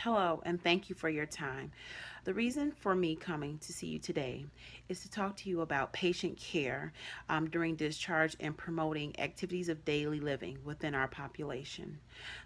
Hello, and thank you for your time. The reason for me coming to see you today is to talk to you about patient care during discharge and promoting activities of daily living within our population.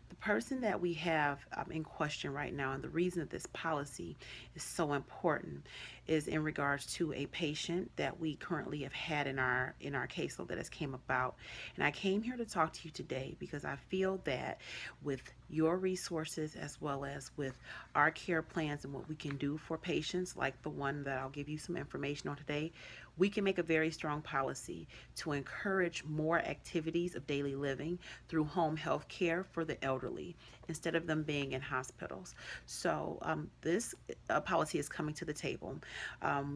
The person that we have in question right now, and the reason that this policy is so important, is in regards to a patient that we currently have had in our caseload that has came about. And I came here to talk to you today because I feel that with your resources as well as with our care plans and what we can do for patients like the one that I'll give you some information on today, we can make a very strong policy to encourage more activities of daily living through home health care for the elderly instead of them being in hospitals. So this policy is coming to the table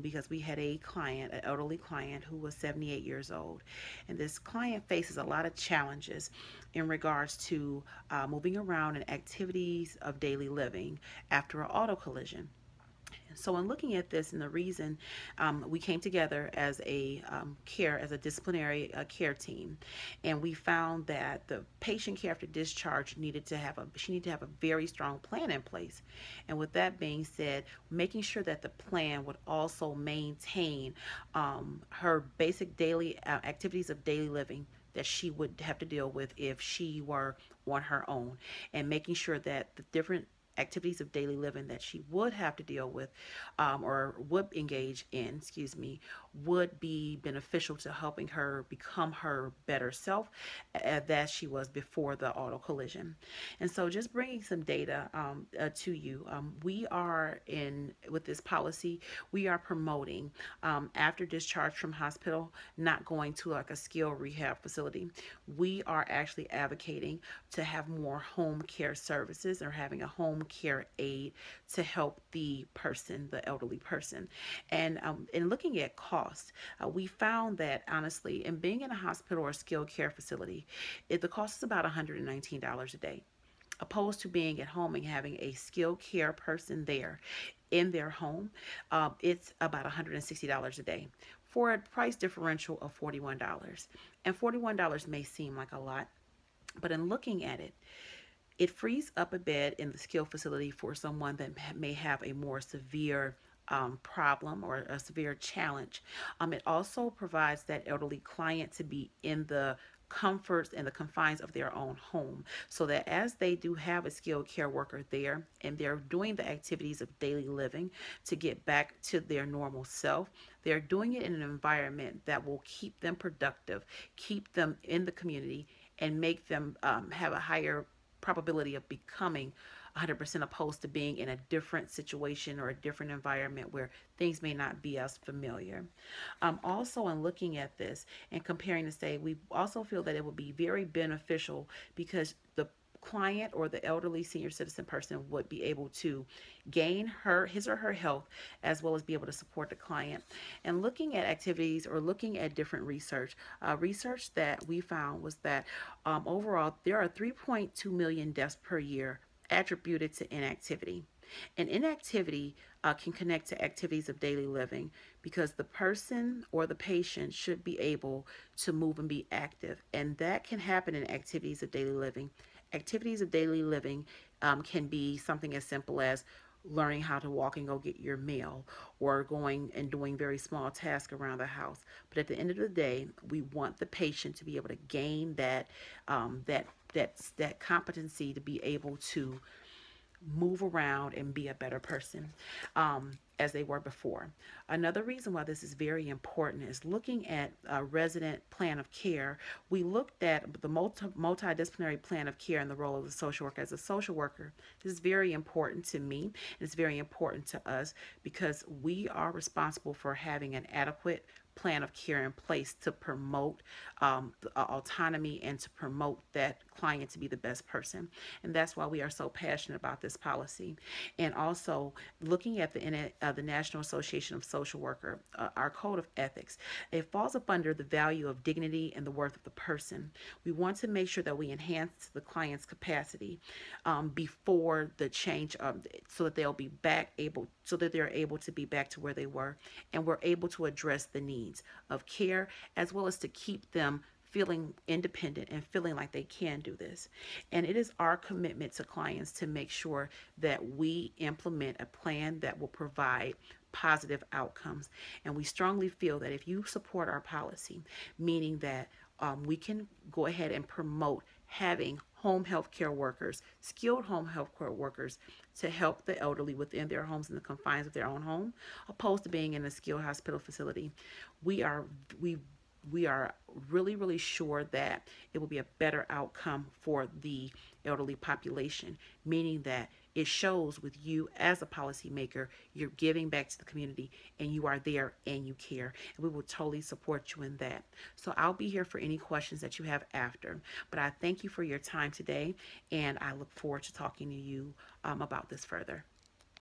because we had a client, an elderly client who was 78 years old. And this client faces a lot of challenges in regards to moving around and activities of daily living after an auto collision. So in looking at this and the reason we came together as a disciplinary care team, and we found that the patient care after discharge she needed to have a very strong plan in place. And with that being said, making sure that the plan would also maintain her basic daily activities of daily living that she would have to deal with if she were on her own, and making sure that the different activities of daily living that she would have to deal with or would engage in, would be beneficial to helping her become her better self that she was before the auto collision. And so just bringing some data to you, we are with this policy, we are promoting after discharge from hospital, not going to like a skilled rehab facility. We are actually advocating to have more home care services or having a home care aide to help the person, the elderly person. And in looking at cost, we found that honestly, in being in a hospital or skilled care facility, the cost is about $119 a day, opposed to being at home and having a skilled care person there in their home. It's about $160 a day for a price differential of $41. And $41 may seem like a lot, but in looking at it, it frees up a bed in the skilled facility for someone that may have a more severe problem or a severe challenge. It also provides that elderly client to be in the comforts and the confines of their own home, so that as they do have a skilled care worker there and they're doing the activities of daily living to get back to their normal self, they're doing it in an environment that will keep them productive, keep them in the community, and make them have a higher probability of becoming 100% opposed to being in a different situation or a different environment where things may not be as familiar. Also, in looking at this and comparing to say, we also feel that it would be very beneficial because the client or the elderly senior citizen person would be able to gain his or her health as well as be able to support the client. And looking at activities or looking at different research that we found was that overall there are 3.2 million deaths per year attributed to inactivity. And inactivity can connect to activities of daily living because the person or the patient should be able to move and be active. And that can happen in activities of daily living. Activities of daily living can be something as simple as learning how to walk and go get your meal, or going and doing very small tasks around the house. But at the end of the day, we want the patient to be able to gain that competency to be able to move around and be a better person as they were before. Another reason why this is very important is looking at a resident plan of care. We looked at the multidisciplinary plan of care and the role of the social worker. As a social worker, this is very important to me, and it's very important to us because we are responsible for having an adequate plan of care in place to promote autonomy and to promote that client to be the best person. And that's why we are so passionate about this policy. And also looking at the National Association of Social Worker, our code of ethics, it falls up under the value of dignity and the worth of the person. We want to make sure that we enhance the client's capacity before the change, so that they're able to be back to where they were, and we're able to address the needs of care as well as to keep them feeling independent and feeling like they can do this. And it is our commitment to clients to make sure that we implement a plan that will provide positive outcomes. And we strongly feel that if you support our policy, meaning that we can go ahead and promote having home health care workers, skilled home health care workers, to help the elderly within their homes in the confines of their own home, opposed to being in a skilled hospital facility. We are we we are really, really sure that it will be a better outcome for the elderly population, meaning that it shows with you as a policymaker, you're giving back to the community and you are there and you care. And we will totally support you in that. So I'll be here for any questions that you have after. But I thank you for your time today and I look forward to talking to you about this further.